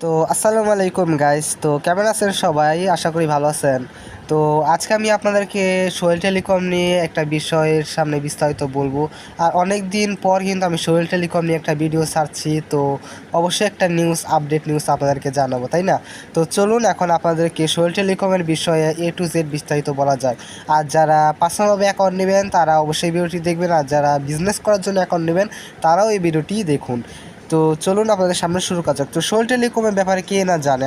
তো আসসালামু আলাইকুম গাইস। তো কেমন আছেন সবাই? আশা করি ভালো আছেন। তো আজকে আমি আপনাদেরকে সোহেল টেলিকম নিয়ে একটা বিষয়ের সামনে বিস্তারিত বলবো। আর অনেক দিন পর কিন্তু আমি সোহেল টেলিকম নিয়ে একটা ভিডিও ছাড়ছি। তো অবশ্যই একটা আপডেট নিউজ আপনাদেরকে জানাবো, তাই না? তো চলুন এখন আপনাদেরকে সোহেল টেলিকমের বিষয়ে A to Z বিস্তারিত বলা যায়। আর যারা পার্সোনালভাবে অ্যাকাউন্ট নেবেন তারা অবশ্যই ভিডিওটি দেখবেন, আর যারা বিজনেস করার জন্য অ্যাকাউন্ট নেবেন তারাও এই ভিডিওটি দেখুন। তো চলুন আপনাদের সামনে শুরু করা যাক। তো সোহেল টেলিকমের ব্যাপারে কে না জানে,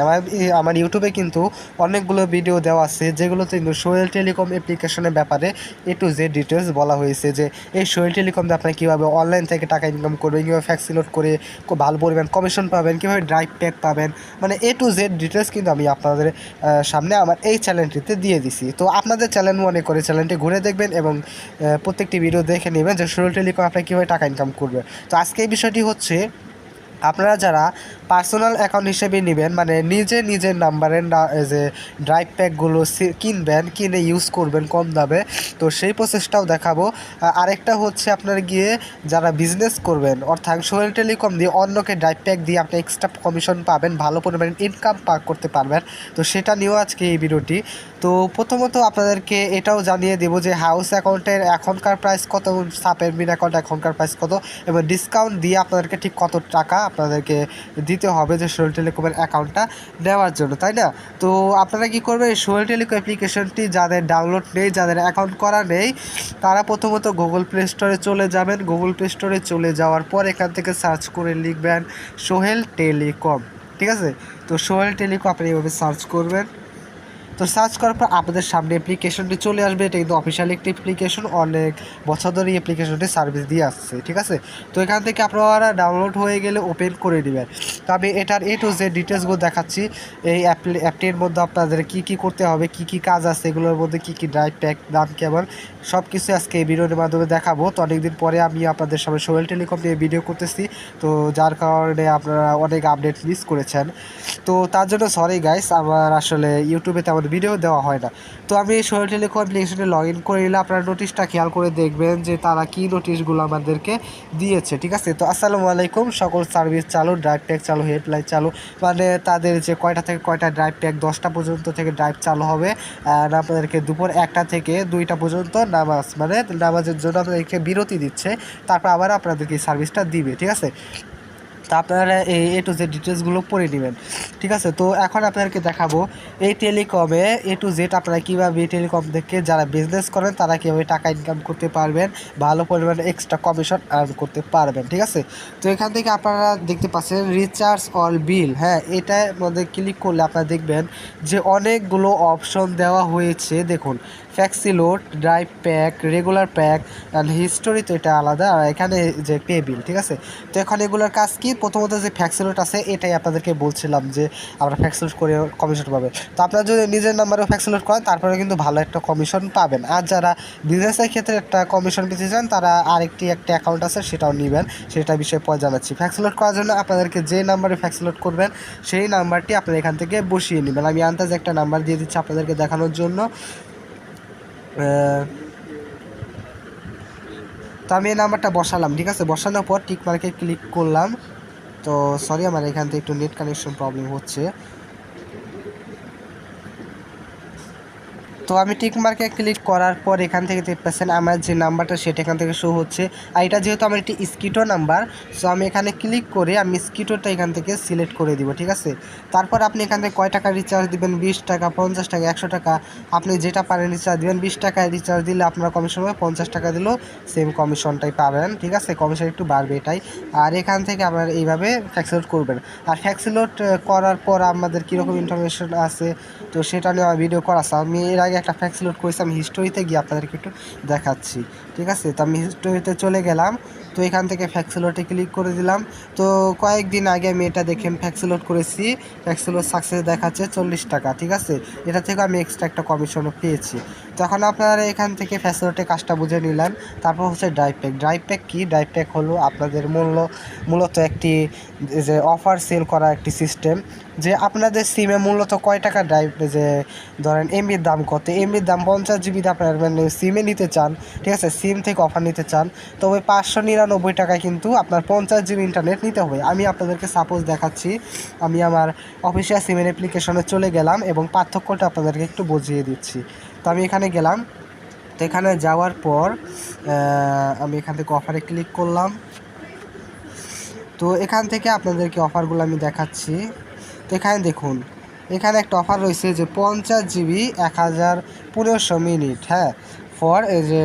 আমার ইউটিউবে কিন্তু অনেকগুলো ভিডিও দেওয়া আছে যেগুলোতে কিন্তু সোহেল টেলিকম অ্যাপ্লিকেশনের ব্যাপারে A to Z ডিটেলস বলা হয়েছে, যে এই সোহেল টেলিকম দিয়ে আপনি কীভাবে অনলাইন থেকে টাকা ইনকাম করবেন, কীভাবে ফ্যাক্সি লোড করে খুব ভালো পরিমাণ কমিশন পাবেন, কীভাবে ড্রাইভ প্যাক পাবেন, মানে A to Z ডিটেলস কিন্তু আমি আপনাদের সামনে আমার এই চ্যানেলটিতে দিয়ে দিছি। তো আপনাদের চ্যানেল মনে করে চ্যানেলটি ঘুরে দেখবেন এবং প্রত্যেকটি ভিডিও দেখে নেবেন যে সোহেল টেলিকম আপনি কীভাবে টাকা ইনকাম করবে। তো আজকে এই বিষয়টি হচ্ছে, আপনারা যারা পার্সোনাল অ্যাকাউন্ট হিসেবে নেবেন, মানে নিজের নাম্বারের যে ড্রাইভ প্যাকগুলো কিনে ইউজ করবেন কম দামে, তো সেই প্রসেসটাও দেখাবো। আরেকটা হচ্ছে আপনার গিয়ে যারা বিজনেস করবেন, অর্থাৎ সোহেল টেলিকম দিয়ে অন্যকে ড্রাইভ প্যাক দিয়ে আপনি এক্সট্রা কমিশন পাবেন, ভালো পরিমাণে ইনকাম করতে পারবেন। তো সেটা নিয়েও আজকে এই ভিডিওটি। তো প্রথমত আপনাদেরকে এটাও জানিয়ে দেবো যে হাউস অ্যাকাউন্টের এখনকার প্রাইস কত, সাপের মিন অ্যাকাউন্ট এখনকার প্রাইস কত, এবং ডিসকাউন্ট দিয়ে আপনাদেরকে ঠিক কত টাকা আপনাদেরকে দিতে হবে যে সোহেল টেলিকমের অ্যাকাউন্টটা নেওয়ার জন্য, তাই না? তো আপনারা কী করবেন, এই সোহেল টেলিকম অ্যাপ্লিকেশনটি যাদের ডাউনলোড নেই, যাদের অ্যাকাউন্ট করা নেই, তারা প্রথমত গুগল প্লে স্টোরে চলে যাবেন। গুগল প্লে স্টোরে চলে যাওয়ার পর এখান থেকে সার্চ করে লিখবেন সোহেল টেলিকম, ঠিক আছে? তো সোহেল টেলিকম আপনি এইভাবে সার্চ করবেন। তো সার্চ করার পর আপনাদের সামনে অ্যাপ্লিকেশনটি চলে আসবে। এটা কিন্তু অফিসিয়াল একটি অ্যাপ্লিকেশন, অনেক বছর ধরে এই অ্যাপ্লিকেশনটি সার্ভিস দিয়ে আসছে, ঠিক আছে? তো এখান থেকে আপনারা ডাউনলোড হয়ে গেলে ওপেন করে নেবেন। তো আমি এটার A to Z ডিটেলসগুলো দেখাচ্ছি। এই অ্যাপটির মধ্যে আপনাদের কী করতে হবে, কী কাজ আছে, এগুলোর মধ্যে কী ড্রাইভ প্যাক, দাম কেমন, সব কিছু আজকে এই ভিডিওর মাধ্যমে দেখাবো। তো অনেকদিন পরে আমি আপনাদের সামনে সোহেল টেলিকম নিয়ে ভিডিও করতেছি, তো যার কারণে আপনারা অনেক আপডেট মিস করেছেন। তো তার জন্য সরি গাইস, আমার আসলে ইউটিউবে তেমন ভিডিও দেওয়া হয় না। তো আমি সোহেল টেলিকম অ্যাপ্লিকেশনে লগ ইন করে নিলে আপনারা নোটিশটা খেয়াল করে দেখবেন যে তারা কী নোটিশগুলো আমাদেরকে দিয়েছে, ঠিক আছে? তো আসসালামু আলাইকুম, সকল সার্ভিস চালু, ড্রাইভ প্যাক চালু, হেল্পলাইন চালু, মানে তাদের যে কয়টা থেকে কয়টা ড্রাইভ প্যাক, 10টা পর্যন্ত থেকে ড্রাইভ চালু হবে। আর আপনাদেরকে দুপুর 1টা থেকে 2টা পর্যন্ত নামাজ, মানে নামাজের জন্য আপনাদেরকে বিরতি দিচ্ছে, তারপর আবার আপনাদেরকে এই সার্ভিসটা দিবে, ঠিক আছে? তো আপনারা এই A to Z ডিটেলসগুলো পড়ে নেবেন, ঠিক আছে? তো এখন আপনাদেরকে দেখাবো এই টেলিকমে A to Z আপনারা কীভাবে এই টেলিকম থেকে যারা বিজনেস করেন তারা কীভাবে টাকা ইনকাম করতে পারবেন, ভালো পরিমাণে এক্সট্রা কমিশন আর্ন করতে পারবেন, ঠিক আছে? তো এখান থেকে আপনারা দেখতে পাচ্ছেন রিচার্জ অল বিল, হ্যাঁ, এটার মধ্যে ক্লিক করলে আপনারা দেখবেন যে অনেকগুলো অপশন দেওয়া হয়েছে। দেখুন, ফ্যাক্সি load, drive pack, regular pack and history, তো এটা আলাদা, আর এখানে যে পে বিল, ঠিক আছে? তো এখন এগুলোর কাজ কি? প্রথমত যে ফ্যাক্সি লোড আছে এটাই আপনাদেরকে বলছিলাম যে আমরা ফ্যাক্সি লোড করে কমিশন পাবেন। তো আপনারা যদি নিজের নাম্বারেও ফ্যাক্সি লোড করেন তারপরে কিন্তু ভালো একটা কমিশন পাবেন। আর যারা বিজনেসের ক্ষেত্রে একটা কমিশন পেতে চান তারা একটা অ্যাকাউন্ট আছে সেটাও নেবেন, সেটা বিষয়ে পরে জানাচ্ছি। ফ্যাক্সি লোড করার জন্য আপনাদেরকে যে নাম্বারে ফ্যাক্সি লোড করবেন সেই নাম্বারটি আপনারা এখান থেকে বসিয়ে নেবেন। আমি আন্দাজে একটা নাম্বার দিয়ে দিচ্ছি আপনাদেরকে দেখানোর জন্য। তো আমি এই নাম্বারটা বসালাম, ঠিক আছে? বসানোর পর টিক মার্কে ক্লিক করলাম। তো সরি, আমার এখান থেকে একটু নেট কানেকশন প্রবলেম হচ্ছে। তো আমি টিক মার্কে ক্লিক করার পর এখান থেকে দেখতেছেন আমার যে নাম্বারটা সেটা এখান থেকে শো হচ্ছে। আর এটা যেহেতু আমার একটি স্কিটো নাম্বার, সো আমি এখানে ক্লিক করে আমি স্কিটোটা এখান থেকে সিলেক্ট করে দিব, ঠিক আছে? তারপর আপনি এখান থেকে কয় টাকা রিচার্জ দিবেন, 20 টাকা, 50 টাকা, 100 টাকা, আপনি যেটা পারেন রিচার্জ দিবেন। 20 টাকায় রিচার্জ দিলে আপনার কমিশন হবে, 50 টাকা দিলেও সেম কমিশনটাই পাবেন, ঠিক আছে? কমিশন একটু বাড়বে এটাই। আর এখান থেকে আপনার এইভাবে ফ্যাক্সি লোড করবেন। আর ফ্যাক্সি লোড করার পর আমাদের কীরকম ইনফরমেশন আছে তো সেটা নিয়ে আমার ভিডিও করা আছে। আমি এর আগে একটা ফ্যাক্সি লোড করেছি, আমি হিস্টোরিতে গিয়ে আপনাদেরকে একটু দেখাচ্ছি, ঠিক আছে? তো আমি হিস্টোরিতে চলে গেলাম। তো এখান থেকে ফ্যাক্সি লোডে ক্লিক করে দিলাম। তো কয়েকদিন আগে আমি এটা দেখেন ফ্যাক্সি লোড করেছি, ফ্যাক্সি লোড সাকসেস দেখাচ্ছে 40 টাকা, ঠিক আছে? এটা থেকে আমি এক্সট্রা একটা কমিশনও পেয়েছি। তখন আপনারা এখান থেকে ফ্যাক্সি লোডে কাজটা বুঝে নিলেন। তারপর হচ্ছে ড্রাইভ প্যাক। ড্রাইভ প্যাক কী? ড্রাইভ প্যাক হলো আপনাদের মূলত একটি যে অফার সেল করা একটি সিস্টেম, যে আপনাদের সিমে মূলত কয় টাকা ড্রাইভ, যে ধরেন এমবির দাম কত, এমবির দাম 50 জিবি আপনার মানে সিমে নিতে চান, ঠিক আছে? সিম থেকে অফার নিতে চান, তবে টাকায় কিন্তু আপনার 50 জিবি ইন্টারনেট নিতে হবে। আমি আপনাদেরকে সাপোজ দেখাচ্ছি, আমি আমার অফিসিয়াল সিমের অ্যাপ্লিকেশনে চলে গেলাম এবং পার্থক্যটা আপনাদেরকে একটু বুঝিয়ে দিচ্ছি। তো আমি এখানে গেলাম, তো এখানে যাওয়ার পর আমি এখান থেকে অফারে ক্লিক করলাম। তো এখান থেকে আপনাদেরকে অফারগুলো আমি দেখাচ্ছি। তো এখানে দেখুন, এখানে একটা অফার রয়েছে যে 50 জিবি 1500 মিনিট, হ্যাঁ, ফর এই যে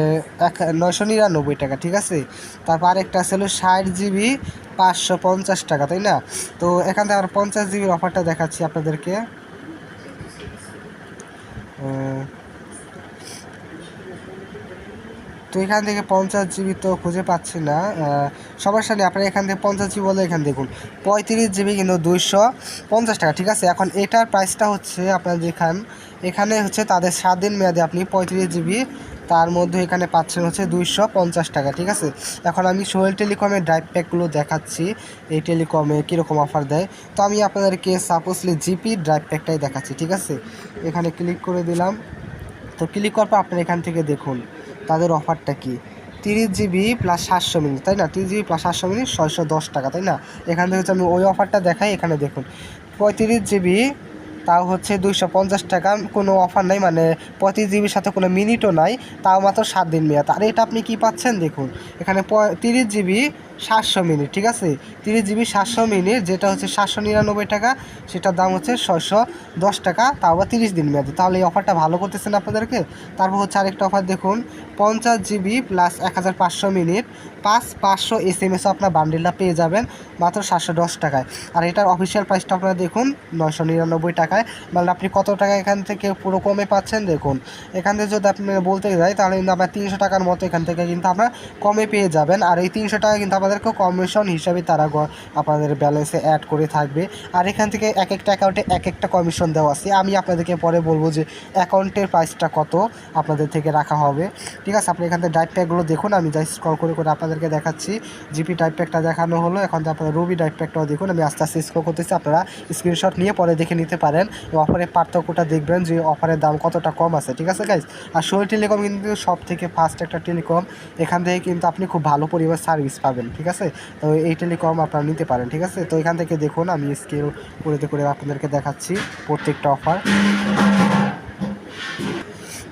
999 টাকা, ঠিক আছে। তারপর আরেকটা ছিল 60 জিবি 550 টাকা, তাই না? তো এখান থেকে আর 50 জিবির অফারটা দেখাচ্ছি আপনাদেরকে। তো এখান থেকে 50 জিবি তো খুঁজে পাচ্ছি না, সমস্যা নেই। আপনারা এখান থেকে 50 জিবি বলে এখানে দেখুন 35 জিবি কিন্তু 250 টাকা, ঠিক আছে। এখন এটার প্রাইসটা হচ্ছে আপনার এখানে হচ্ছে তাদের 7 দিন মেয়াদে আপনি 35 জিবি, তার মধ্যে এখানে পাচ্ছেন হচ্ছে 250 টাকা, ঠিক আছে। এখন আমি সোহেল টেলিকমের ড্রাইভ প্যাকগুলো দেখাচ্ছি, এই টেলিকমে কীরকম অফার দেয়। তো আমি আপনাদেরকে সাপোজলি জিপি ড্রাইভ প্যাকটাই দেখাচ্ছি, ঠিক আছে। এখানে ক্লিক করে দিলাম। তো ক্লিক করার পর আপনারা এখান থেকে দেখুন তাদের অফারটা কি, 30 জিবি প্লাস 700 মিনিট, তাই না? 30 জিবি প্লাস 700 মিনিট 610 টাকা, তাই না? এখান থেকে হচ্ছে আমি ওই অফারটা দেখাই। এখানে দেখুন 35 জিবি তাও হচ্ছে 250 টাকা, কোনো অফার নাই, মানে 35 জিবির সাথে কোনো মিনিটও নাই, তাও মাত্র 7 দিন মেয়াদ। আর এটা আপনি কি পাচ্ছেন দেখুন, এখানে 30 জিবি 700 মিনিট, ঠিক আছে। 30 জিবি 700 মিনিট যেটা হচ্ছে 799 টাকা, সেটার দাম হচ্ছে 610 টাকা, তাও আবার 30 দিন মেয়াদে। তাহলে এই অফারটা ভালো করতেছেন আপনাদেরকে। তারপর হচ্ছে আরেকটা অফার দেখুন, 50 জিবি প্লাস 1500 মিনিট 500 SMS আপনার বান্ডিলটা পেয়ে যাবেন মাত্র 710 টাকায়। আর এটার অফিসিয়াল প্রাইসটা আপনারা দেখুন 999 টাকায়। মানে আপনি কত টাকা এখান থেকে পুরো কমে পাচ্ছেন দেখুন। এখান থেকে যদি আপনি বলতে যাই তাহলে কিন্তু আপনার 300 টাকার মতো এখান থেকে কিন্তু আপনার কমে পেয়ে যাবেন। আর এই 300 টাকা কিন্তু আমাদেরকে কমিশন হিসাবে তারা আপনাদের ব্যালেন্সে অ্যাড করে থাকবে। আর এখান থেকে এক একটা অ্যাকাউন্টে এক একটা কমিশন দেওয়া আছে। আমি আপনাদেরকে পরে বলবো যে অ্যাকাউন্টের প্রাইসটা কত আপনাদের থেকে রাখা হবে, ঠিক আছে। আপনি এখান থেকে ড্রাইভ প্যাকগুলো দেখুন, আমি যাই স্ক্রল করে করে আপনাদেরকে দেখাচ্ছি। জিপি ড্রাইভ প্যাকটা দেখানো হলো, এখন তো আপনারা রবি ড্রাইভ প্যাকটাও দেখুন। আমি আস্তে আস্তে স্ক্রল করতেছি, আপনারা স্ক্রিনশট নিয়ে পরে দেখে নিতে পারেন। অফারের পার্থক্যটা দেখবেন যে অফারের দাম কতটা কম আছে, ঠিক আছে গাইজ। আর সোহেল টেলিকম কিন্তু সব থেকে ফার্স্ট একটা টেলিকম, এখান থেকে কিন্তু আপনি খুব ভালো পরিমাণ সার্ভিস পাবেন, ঠিক আছে। তো এই টেলিকম আপনারা নিতে পারেন, ঠিক আছে। তো এখান থেকে দেখুন আমি স্কেল করে করে আপনাদেরকে দেখাচ্ছি প্রত্যেকটা অফার,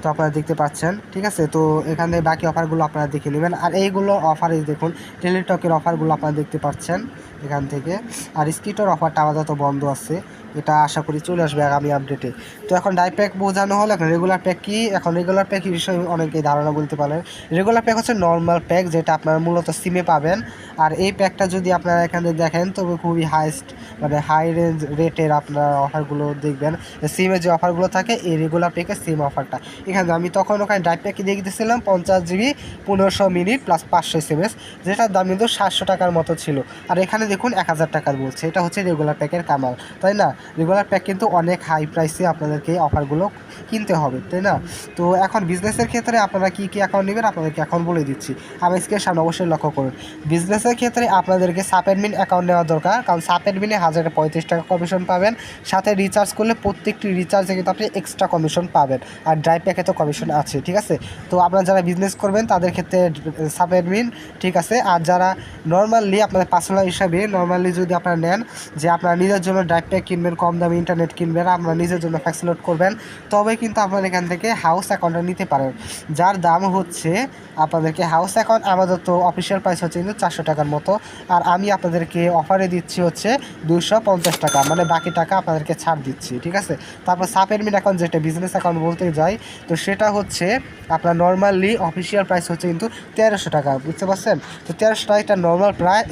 তো আপনারা দেখতে পাচ্ছেন, ঠিক আছে। তো এখান থেকে বাকি অফারগুলো আপনারা দেখে নেবেন। আর এইগুলো অফারে দেখুন টেলিটকের অফারগুলো আপনারা দেখতে পাচ্ছেন এখান থেকে। আর স্কিটোর অফারটা আমাদের তো বন্ধ আছে, এটা আশা করি চলে আসবে আগামী আপডেটে। তো এখন ডাই প্যাক বোঝানো হলো, এখন রেগুলার প্যাক কী। এখন রেগুলার প্যাক বিষয়ে অনেকেই ধারণা বলতে পারেন। রেগুলার প্যাক হচ্ছে নর্মাল প্যাক, যেটা আপনারা মূলত সিমে পাবেন। আর এই প্যাকটা যদি আপনারা এখানে দেখেন তবে খুবই হাইস্ট, মানে হাই রেঞ্জ রেটের আপনার অফারগুলো দেখবেন। সিমে যে অফারগুলো থাকে এই রেগুলার প্যাকের সিম অফারটা এখানে আমি তখন ওখানে ডাই প্যাকে দিয়ে দিতেছিলাম 50 জিবি 1500 মিনিট প্লাস 500 SMS, যেটার দাম কিন্তু 700 টাকার মতো ছিল। আর এখানে দেখুন 1000 টাকার বলছে, এটা হচ্ছে রেগুলার প্যাকের কামাল, তাই না? রেগুলার প্যাক কিন্তু অনেক হাই প্রাইসে আপনাদেরকে অফারগুলো কিনতে হবে, তাই না? তো এখন বিজনেসের ক্ষেত্রে আপনারা কী কী অ্যাকাউন্ট নেবেন আপনাদেরকে এখন বলে দিচ্ছি। আমি স্ক্রিনের সামনে অবশ্যই লক্ষ্য করুন। বিজনেসের ক্ষেত্রে আপনাদেরকে সাব অ্যাডমিন অ্যাকাউন্ট নেওয়া দরকার, কারণ সাব অ্যাডমিনে 1035 টাকা কমিশন পাবেন, সাথে রিচার্জ করলে প্রত্যেকটি রিচার্জে কিন্তু আপনি এক্সট্রা কমিশন পাবেন। আর ড্রাইভ প্যাকে তো কমিশন আছে, ঠিক আছে। তো আপনারা যারা বিজনেস করবেন তাদের ক্ষেত্রে সাব অ্যাডমিন, ঠিক আছে। আর যারা নর্মালি আপনাদের পার্সোনাল হিসাবে নর্মালি যদি আপনারা নেন যে আপনারা নিজের জন্য ড্রাইভ প্যাক কিনবেন, কম দামি ইন্টারনেট কিনবেন, আপনারা নিজের জন্য ফ্যাক্স লোড করবেন, তবে কিন্তু আপনারা এখান থেকে হাউস অ্যাকাউন্টটা নিতে পারেন, যার দাম হচ্ছে আপনাদেরকে হাউস অ্যাকাউন্ট আমাদের তো অফিসিয়াল প্রাইস হচ্ছে কিন্তু 400 টাকার মতো। আর আমি আপনাদেরকে অফারে দিচ্ছি হচ্ছে 250 টাকা, মানে বাকি টাকা আপনাদেরকে ছাড় দিচ্ছি, ঠিক আছে। তারপর সাব অ্যাডমিন অ্যাকাউন্ট যেটা বিজনেস অ্যাকাউন্ট বলতে যাই, তো সেটা হচ্ছে আপনার নর্মালি অফিসিয়াল প্রাইস হচ্ছে কিন্তু 1300 টাকা, বুঝতে পারছেন। তো 1300 টাকা এটা নর্মাল প্রাইস,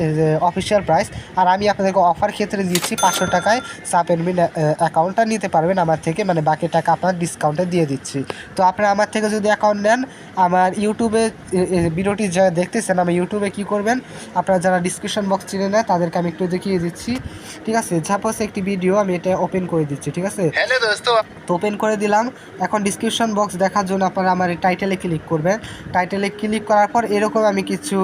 অফিসিয়াল প্রাইস। আর আমি আপনাদেরকে অফার ক্ষেত্রে দিচ্ছি 500 টাকায় সাব অ্যাডমিন অ্যাকাউন্টটা নিতে পারবেন আমার থেকে, মানে বাকি টাকা আপনার ডিসকাউন্টে দিয়ে দিচ্ছি। তো আপনারা আমার থেকে যদি অ্যাকাউন্ট নেন, আমার ইউটিউবে ভিডিওটি যারা দেখতেছেন আমার ইউটিউবে কী করবেন, আপনারা যারা ডিসক্রিপশন বক্স চিনে নেয় তাদেরকে আমি একটু দেখিয়ে দিচ্ছি, ঠিক আছে। সাপোজ একটি ভিডিও আমি এটা ওপেন করে দিচ্ছি, ঠিক আছে। হ্যালো দোস্ত, তো ওপেন করে দিলাম। এখন ডিসক্রিপশন বক্স দেখার জন্য আপনারা আমার টাইটেলে ক্লিক করবেন। টাইটেলে ক্লিক করার পর এরকম আমি কিছু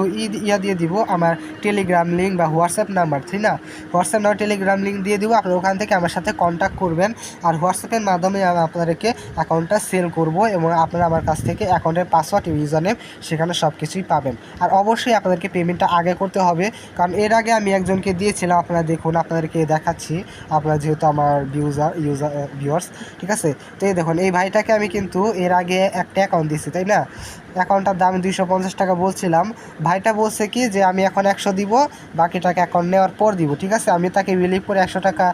ইয়া দিয়ে দিব, আমার টেলিগ্রাম লিঙ্ক বা হোয়াটসঅ্যাপ হোয়াটসঅ্যাপ নাম্বার, ঠিক না? হোয়াটসঅ্যাপ নাম্বার টেলিগ্রাম লিঙ্ক দিয়ে দিব, আপনারা ওখান থেকে আমার সাথে কন্ট্যাক্ট করবেন। আর হোয়াটসঅ্যাপের মাধ্যমে আমি আপনাদেরকে অ্যাকাউন্টটা সেল করব এবং আপনারা আমার কাছ থেকে অ্যাকাউন্টের পাসওয়ার্ড ইউজার নেম সেখানে সব কিছুই পাবেন। আর অবশ্যই আপনাদেরকে পেমেন্টটা আগে করতে হবে, কারণ এর আগে আমি একজনকে দিয়েছিলাম, আপনারা দেখুন, আপনাদেরকে দেখাচ্ছি, আপনারা যেহেতু আমার ভিউয়ার্স, ঠিক আছে? তো এই দেখুন, এই ভাইটাকে আমি কিন্তু এর আগে একটা অ্যাকাউন্ট দিয়েছি, তাই না? অ্যাকাউন্টটার দাম 250 টাকা বলছিলাম। ভাইটা বলছে কি যে আমি এখন 100 দিব, বাকি টাকা অ্যাকাউন্ট নেওয়ার পর দিব, ঠিক আছে? আমি তাকে রিলিভ করে 100 টাকা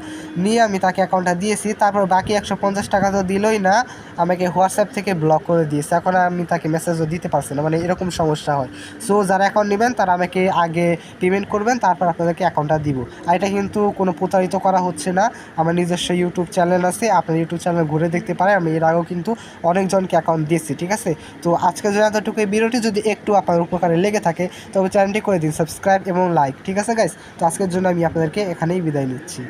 নিয়ে আমি তাকে অ্যাকাউন্টটা দিয়েছি। তারপর বাকি 150 টাকা তো দিলই না, আমাকে হোয়াটসঅ্যাপ থেকে ব্লক করে দিয়েছে। এখন আমি তাকে মেসেজও দিতে পারছি না, মানে এরকম সমস্যা হয়। সো যারা অ্যাকাউন্ট নেবেন তারা আমাকে আগে পেমেন্ট করবেন, তারপর আপনাদেরকে অ্যাকাউন্টটা দিব। আর এটা কিন্তু কোনো প্রতারিত করা হচ্ছে না, আমার নিজস্ব ইউটিউব চ্যানেল আছে, আপনার ইউটিউব চ্যানেল ঘুরে দেখতে পারেন। আমি এর আগেও কিন্তু অনেকজনকে অ্যাকাউন্ট দিয়েছি, ঠিক আছে? তো আজকে জন্য এতটুকু, ভিডিওটি যদি একটু আপনার উপকারে লেগে থাকে তবে চ্যানেলটি করে দিন সাবস্ক্রাইব এবং লাইক, ঠিক আছে গাইস? তো আজকের জন্য আমি আপনাদেরকে এখানেই বিদায় নিচ্ছি।